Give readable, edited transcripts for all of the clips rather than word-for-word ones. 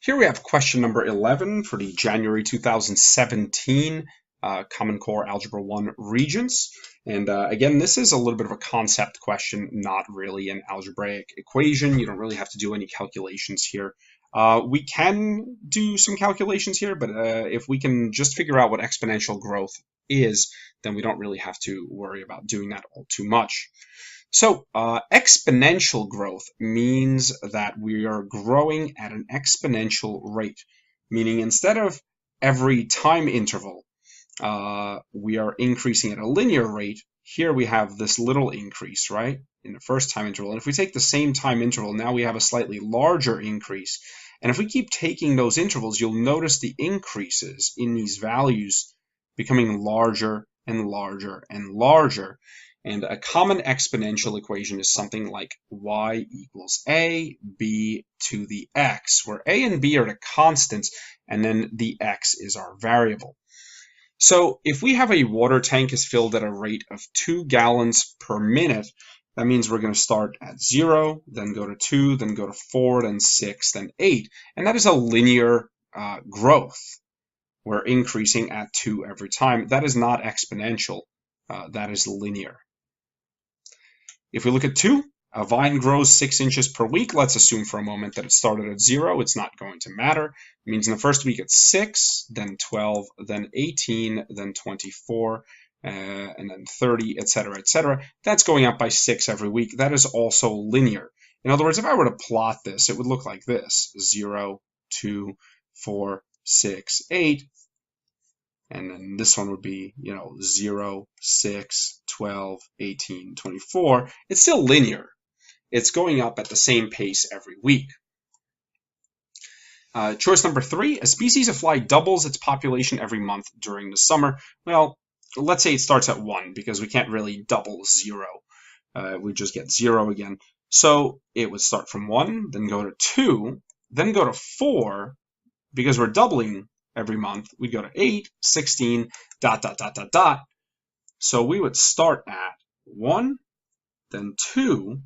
Here we have question number 11 for the January 2017 Common Core Algebra 1 Regents. And again, this is a little bit of a concept question, not really an algebraic equation. You don't really have to do any calculations here. We can do some calculations here, but if we can just figure out what exponential growth is, then we don't really have to worry about doing that all too much. So exponential growth means that we are growing at an exponential rate, meaning instead of every time interval, we are increasing at a linear rate. Here we have this little increase, right, in the first time interval. And if we take the same time interval, now we have a slightly larger increase. And if we keep taking those intervals, you'll notice the increases in these values becoming larger and larger and larger. And a common exponential equation is something like y equals a, b to the x, where a and b are the constants, and then the x is our variable. So if we have a water tank is filled at a rate of 2 gallons per minute, that means we're going to start at 0, then go to 2, then go to 4, then 6, then 8. And that is a linear growth. We're increasing at 2 every time. That is not exponential. That is linear. If we look at 2, a vine grows 6 inches per week. Let's assume for a moment that it started at 0. It's not going to matter. It means in the first week it's 6, then 12, then 18, then 24, and then 30, etc., etc. That's going up by 6 every week. That is also linear. In other words, if I were to plot this, it would look like this: 0, 2, 4, 6, 8. And then this one would be, 0, 6, 12, 18, 24. It's still linear. It's going up at the same pace every week. Choice number 3, a species of fly doubles its population every month during the summer. Well, let's say it starts at 1 because we can't really double 0. We just get 0 again. So it would start from 1, then go to 2, then go to 4 because we're doubling every month. We'd go to 8, 16, ... So we would start at 1, then 2,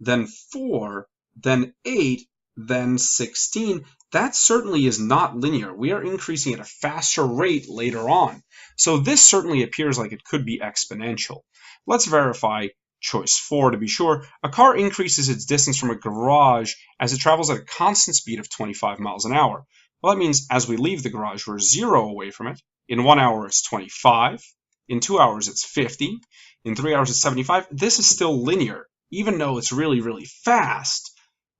then 4, then 8, then 16. That certainly is not linear. We are increasing at a faster rate later on. So this certainly appears like it could be exponential. Let's verify choice 4 to be sure. A car increases its distance from a garage as it travels at a constant speed of 25 miles an hour. Well, that means as we leave the garage, we're 0 away from it. In 1 hour, it's 25. In 2 hours, it's 50. In 3 hours, it's 75. This is still linear. Even though it's really, really fast,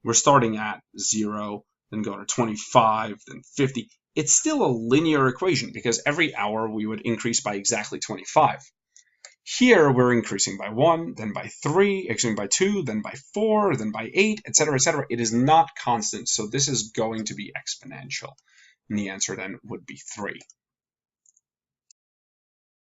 we're starting at 0, then go to 25, then 50. It's still a linear equation because every hour we would increase by exactly 25. Here, we're increasing by 1, then by 3, increasing by 2, then by 4, then by 8, etc., etc. It is not constant, so this is going to be exponential. And the answer then would be 3.